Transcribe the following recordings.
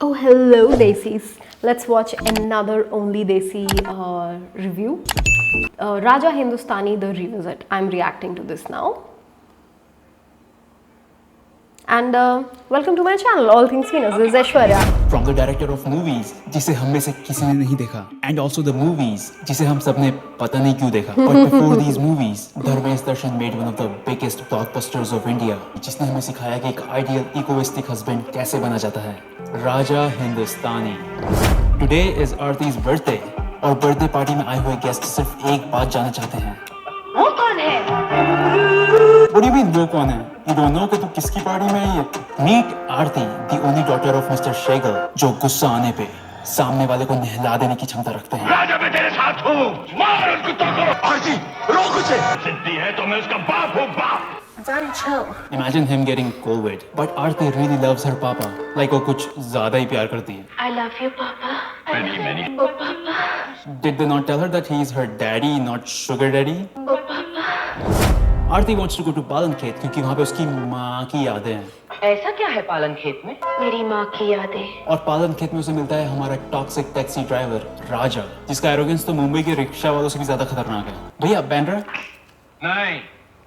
Oh, hello, Desis. Let's watch another Only Desi review. Raja Hindustani, the revisit. I'm reacting to this now. And welcome to my channel, All Things Venus. This is Aishwarya. From the director of movies, जिसे हम में से किसी ने नहीं देखा, and also the movies, जिसे हम सब ने पता नहीं क्यों देखा. But before these movies, Dharmesh Darshan made one of the biggest blockbusters of India, जिसने हमें सिखाया कि एक ideal egoistic husband कैसे बना जाता है. Raja Hindustani. Today is Aarti's birthday, और birthday party में आए हुए guest सिर्फ एक बात जानना चाहते हैं. वो कौन है? What do you mean वो कौन है? You don't know कि तू किसकी पार्टी में आई है? Meet Aarti, the only daughter of Mr. Shegal, जो गुस्सा आने पे सामने वाले को नहला देने की क्षमता रखते हैं. राजा मैं तेरे साथ हूँ, मार उस कुत्तों को. आरती, रोक उसे. जिद्दी है तो मैं उसका बाप हूँ, बाप. Very chill. Imagine him getting COVID, but Aarti really loves her papa. Like वो कुछ ज़्यादा ही प्यार करती है. I love you, Papa. Many. Oh, Papa. Did they not tell her that he is her daddy, not sugar daddy? Oh, Papa. Aarti wants to go to पालन खेत क्योंकि वहाँ पे उसकी माँ की यादें हैं. ऐसा क्या है पालन खेत में? मेरी माँ की यादें. और पालन खेत में उसे मिलता है हमारा टॉक्सिक टैक्सी ड्राइवर राजा, जिसका एरोगेंस तो मुंबई के रिक्शा वालों से भी ज्यादा खतरनाक है. भैया बैंड्रा. नहीं,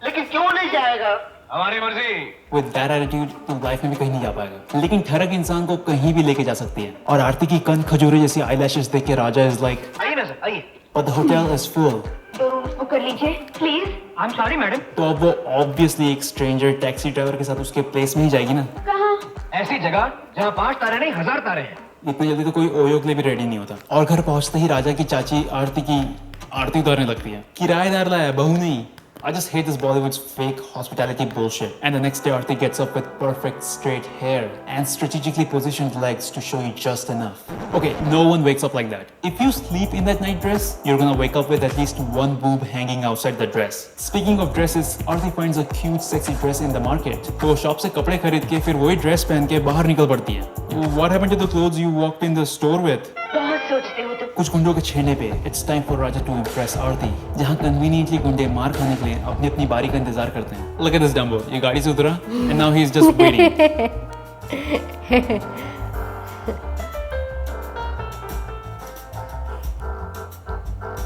लेकिन क्यों नहीं जाएगा? हमारी मर्जी. With that attitude, तू लाइफ में भी कहीं नहीं जा पाएगा. लेकिन ठरक इंसान को कहीं भी लेके जा सकती है. और आरती की कंध खजूरे जैसी आईलैशेस देख के राजा इज लाइक, आइए ना सर, आइए. but the hotel is full. तो रूम बुक कर लीजिए, please. I am sorry madam. तो अब वो ऑब्वियसली एक स्ट्रेंजर टैक्सी ड्राइवर के साथ उसके प्लेस में ही जाएगी ना. कहाँ? ऐसी जगह जहाँ 5 तारे नहीं 1000 तारे हैं. इतनी जल्दी तो कोई ओयो के लिए भी रेडी नहीं होता. और घर पहुंचते ही राजा की चाची आरती की आरती उतारने लगती है. किराएदार लाया, बहू नहीं. I just hate this Bollywood's fake hospitality bullshit. And the next day Aarti gets up with perfect straight hair and strategically positioned legs to show you just enough. Okay, no one wakes up like that. If you sleep in that night dress, you're gonna wake up with at least one boob hanging outside the dress. Speaking of dresses, Aarti finds a cute sexy dress in the market. तो shop से कपड़े खरीद के फिर वही dress पहन के बाहर निकल पड़ती है. What happened to the clothes you walked in the store with? बहुत सोचते हो तुम. कुछ गुंडों के छेड़ने पे it's time for Raja to impress Aarti, जहाँ conveniently गुंडे मार खाने के लिए अपनी अपनी बारी का इंतजार करते हैं. Look at this Dumbo, ये गाड़ी से उतरा and now he's just waiting.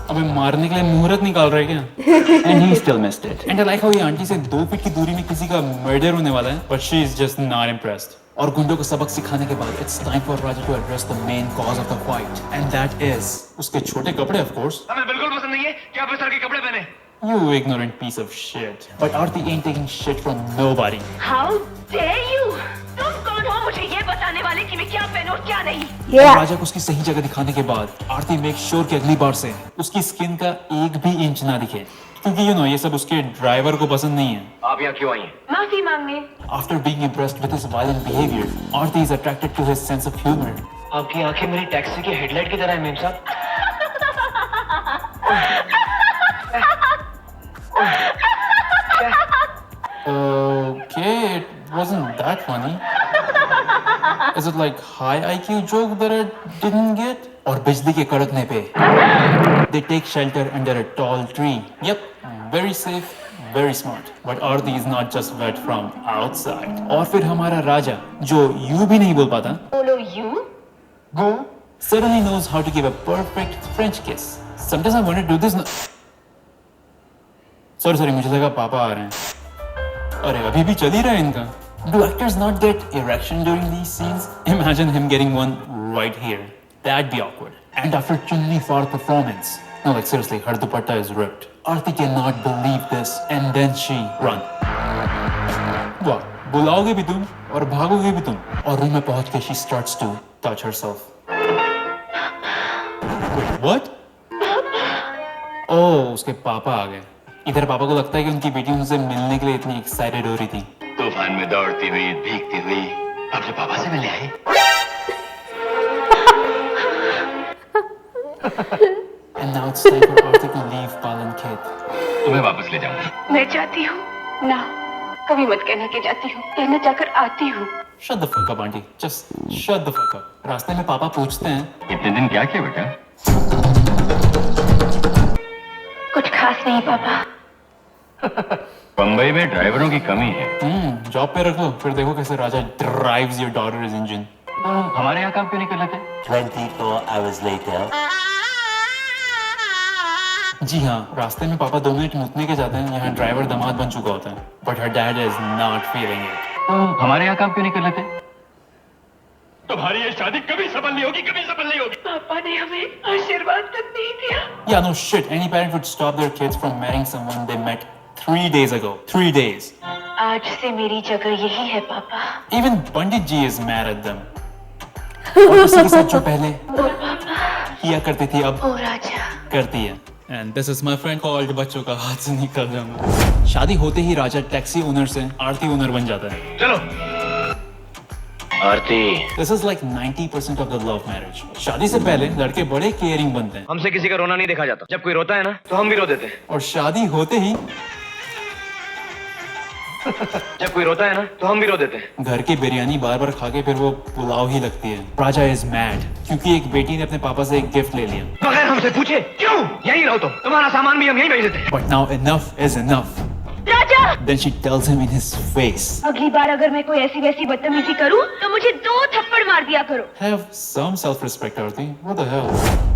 अबे मारने के लिए मुहूर्त निकाल रहे क्या? And he still missed it. And I like how ये आंटी से 2 फीट की दूरी में किसी का मर्डर होने वाला है, but she is just not impressed. और गुंडों को सबक सिखाने के बाद it's time for Raja to address the main cause of the fight, and that is उसके छोटे कपड़े, of course. हमें बिल्कुल पसंद नहीं है कि आप इस तरह के कपड़े पहने. You ignorant piece of shit. But Aarti ain't taking shit from nobody. How dare you? तुम कौन हो मुझे ये बताने वाले कि मैं क्या पहनूं और क्या नहीं? Yeah. राजा को उसकी सही जगह दिखाने के बाद आरती मेक श्योर कि अगली बार से उसकी स्किन का एक भी इंच ना दिखे, क्योंकि ये सब उसके ड्राइवर को पसंद नहीं है. आप यहाँ क्यों आई हैं? माफी मांगने. After being impressed with his violent behavior, Aarti is attracted to his sense of humor. आपकी आंखें मेरी टैक्सी के हेडलाइट की तरह है मेम साहब. Okay, it wasn't that funny. Is it like high IQ joke that I didn't get? और बिजली के कड़कने पे they take shelter under a tall tree. Yep, very safe, very smart. But Aarti is not just wet from outside. और फिर हमारा राजा, जो यूं भी नहीं बोल पाता, बोलो you? suddenly knows how to give a perfect French kiss. Sometimes I want to do this. Sorry, मुझे लगा पापा आ रहे हैं. अरे अभी भी चल ही रहा है इनका. Do actors not get erection during these scenes? Imagine him getting one right here. That'd be awkward. And after Chunni for performance, no, like seriously, her dupatta is ripped. Aarti cannot believe this, and then she run. वाह, बुलाओगे भी तुम और भागोगे भी तुम. और room में पहुंच के she starts to touch herself. Wait, what? Oh, उसके पापा आ गए. इधर पापा को लगता है कि उनकी बेटी उनसे मिलने के लिए इतनी एक्साइटेड हो रही थी. तूफान में दौड़ती हुई, भीगती हुई, अपने पापा से मिलने आई. And now it's time for Aarti to leave पालन खेत. तुम्हें वापस ले जाऊंगा. मैं जाती हूँ ना. कभी मत कहना कि जाती हूँ. कहना जाकर आती हूँ. Shut the fuck up, aunty. Just shut the fuck up. रास्ते में पापा पूछते हैं, इतने दिन क्या किया बेटा? कुछ खास नहीं पापा. बम्बई में ड्राइवरों की कमी है. जॉब पे रख लो, फिर देखो कैसे राजा ड्राइव्स योर डॉटर्स इंजन. हमारे यहाँ काम क्यों नहीं कर लेते? 24 hours later. जी हाँ, रास्ते में पापा 2 मिनट मुतने के जाते हैं, यहाँ ड्राइवर दामाद बन चुका होता है, but her dad is not feeling it. हमारे यहाँ काम क्यों नहीं कर लेते? तुम्हारी ये शादी कभी सफल नहीं होगी, कभी सफल नहीं होगी। पापा ने हमें आशीर्वाद तक नहीं दिया। Yeah, no shit. Any parent would stop their kids from marrying someone they met 3 days ago. 3 days. आज से मेरी जगह यही है पापा। Even Pandit ji is mad at them. और उसी के साथ जो पहले किया करती थी अब ओ राजा। करती है। And this is my friend called बच्चों का हाथ से निकल जाऊंगा। शादी होते ही राजा टैक्सी ओनर से आरती ओनर बन जाता है। चलो आरती। This is like 90% of the love marriage. शादी से पहले लड़के बड़े केयरिंग बनते हैं हमसे किसी का रोना नहीं देखा जाता। जब कोई रोता है ना तो हम भी रो देते हैं। और शादी होते ही जब कोई रोता है ना तो हम भी रो देते हैं। घर की बिरयानी बार बार खा के फिर वो पुलाव ही लगती है। राजा इज मैड क्योंकि एक बेटी ने अपने पापा से एक गिफ्ट ले लिया। बगैर हमसे पूछे क्यों? यहीं रहो तुम, तुम्हारा सामान भी हम यहीं भेज देते हैं। But now enough is enough. Raja, Then she tells him in his face. अगली बार अगर मैं कोई ऐसी वैसी बदतमीजी करूं तो मुझे 2 थप्पड़ मार दिया करो। Have some self-respect, Aarti. What the hell?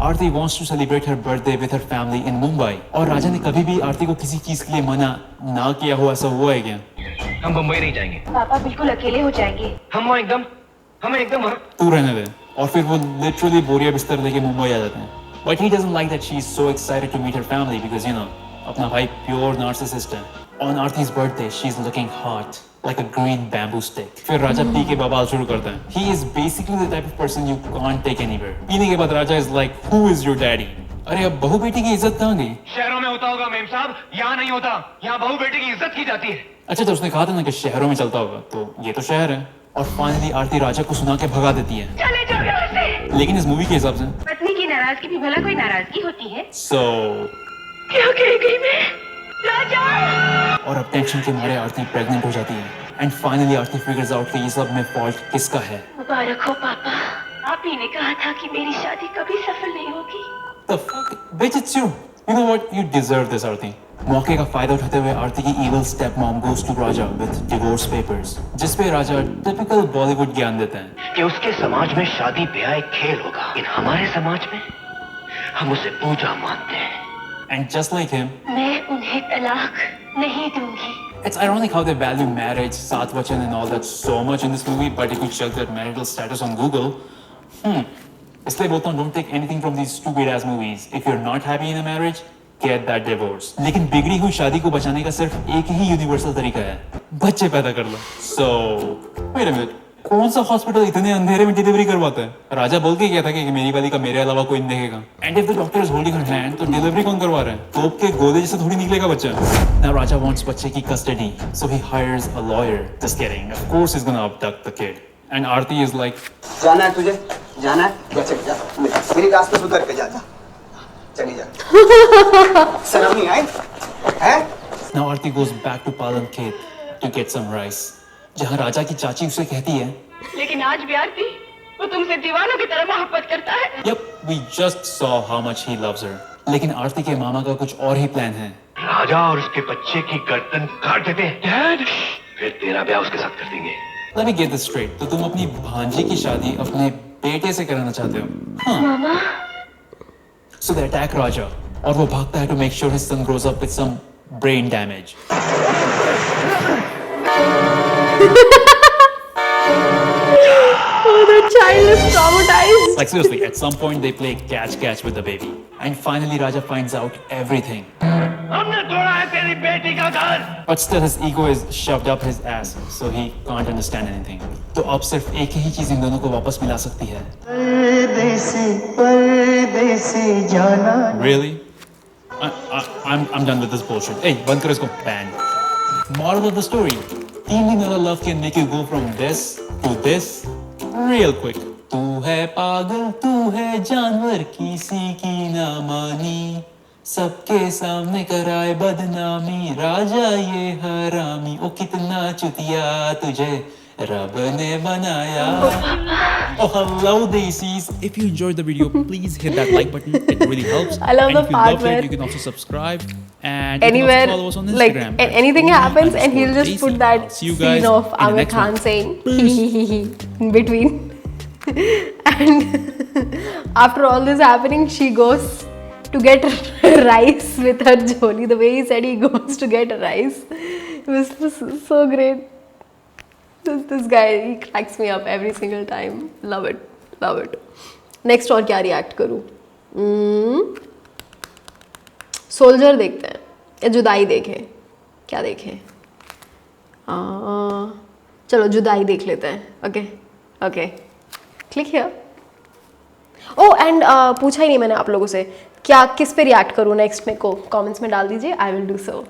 Aarti wants to celebrate her birthday with her family in Mumbai. और राजा ने कभी भी आरती को किसी चीज के लिए मना ना किया हो ऐसा हुआ है क्या? हम मुंबई नहीं जाएंगे। पापा बिल्कुल अकेले हो जाएंगे। हम हमें एकदम तू रहने दे। और फिर वो literally बोरिया बिस्तर लेके मुंबई आ जाते हैं। But he doesn't like that she's so excited to meet her family because you know अपना भाई pure narcissist है। On Aarti's birthday, she's looking hot, like a green bamboo stick. फिर राजा पी के बवाल शुरू करता है. He is basically the type of person you can't take anywhere. पीने के बाद राजा is like, who is your daddy? अरे अब बहू बेटी की इज्जत कहाँ गई? शहरों में होता होगा मेम साहब, यहाँ नहीं होता। यहाँ बहू बेटी की इज्जत की जाती है। अच्छा तो उसने कहा था ना कि शहरों में चलता होगा, तो ये तो शहर है. और फाइनली आरती राजा को सुना के भगा देती है. चले जाओ यहाँ से। लेकिन इस मूवी के हिसाब से पत्नी की नाराजगी भी भला कोई नाराजगी होती है? so क्या कह गई मैं? राजा! और अब टेंशन के मारे आरती प्रेग्नेंट हो जाती है. And finally Aarti figures out कि ये सब में फॉल्ट किसका है. मुबारक हो पापा, आप ही ने कहा था कि मेरी शादी कभी सफल नहीं होगी। The fuck? Bitch, it's you. You know what? You deserve this, आरती. मौके का फायदा उठाते हुए आरती की evil stepmom goes to Raja with divorce papers, जिसपे राजा typical बॉलीवुड ज्ञान देते हैं कि उसके समाज में शादी ब्याह एक खेल होगा, इन हमारे समाज में हम उसे पूजा मानते हैं। And just like him, मैं उन्हें तलाक नहीं दूंगी। it's ironic how they value marriage, सात वचन and all that so much in this movie, but if you check their marital status on Google, इसलिए बोलता हूँ don't take anything from these stupid ass movies. If you're not happy in a marriage, get that divorce. लेकिन बिगड़ी हुई शादी को बचाने का सिर्फ एक ही यूनिवर्सल तरीका है, बच्चे पैदा कर लो. So, wait a minute. कौन सा हॉस्पिटल इतने अंधेरे में डिलीवरी करवाता है? राजा बोल के गया था कि मेरी वाली का मेरे अलावा कोई नहीं देखेगा. And if the doctor is holding her hand, तो डिलीवरी कौन करवा रहा है? तोप के गोले जैसे थोड़ी निकलेगा बच्चा. Now राजा wants बच्चे की custody, so he hires a lawyer. Just kidding. Of course he's gonna abduct the kid. And Aarti is like, जाना है तुझे? जाना है? जा चल जा. मेरी रास्ते सुधर के जा जा. चली जा. शर्म नहीं आई? हैं? now Aarti goes back to Palan Khet to get some rice. जहाँ राजा की चाची उसे कहती है, लेकिन आज भी आरती वो तुमसे दीवानों की तरह मोहब्बत करता है। Yep, we just saw how much he loves her. लेकिन आरती के मामा का कुछ और ही प्लान है. राजा और उसके बच्चे की गर्दन काट देते हैं। डैड, फिर तेरा ब्याह उसके साथ कर देंगे। Let me get this straight. तो तुम अपनी भांजी की शादी अपने बेटे से कराना चाहते हो? हाँ. मामा, So they attack Raja और वो भागता है to make sure his son grows up with some brain damage. Oh, the child is traumatized. Like seriously, at some point they play catch with the baby. And finally Raja finds out everything. हमने तोड़ा है तेरी बेटी का घर। But still his ego is shoved up his ass, so he can't understand anything. तो अब सिर्फ एक ही चीज इन दोनों को वापस मिला सकती है. Really? I'm done with this bullshit. Hey, बंद करो इसको. Ban. Moral of the story: 3 दिन वाला love can make you go from this to this real quick. तू है पागल, तू है जानवर, किसी की ना मानी, सबके सामने कराए बदनामी, राजा ये हरामी, ओ कितना चुतिया तुझे रब ने बनाया. Oh, hello Daisies. If you enjoyed the video, please hit that like button. It really helps. I love and the if you part loved where it, you can also subscribe and Anywhere, you can also follow us on like Instagram. anything happens, and he'll just Daisy. put that I'll see you guys scene of in the Amir next Khan one. saying hee hee hee hee in between. And after all this happening, she goes to get rice with her joli. The way he said he goes to get rice was so great. This guy, he cracks me up every single time. Love it, love it. Next और क्या react करूँ? Soldier देखते हैं या जुदाई देखें? क्या देखें? चलो जुदाई देख लेते हैं. Okay okay, click here. Oh and पूछा ही नहीं मैंने आप लोगों से, क्या किस पे रिएक्ट करूँ नेक्स्ट? मेरे को कमेंट्स में डाल दीजिए. I will do so.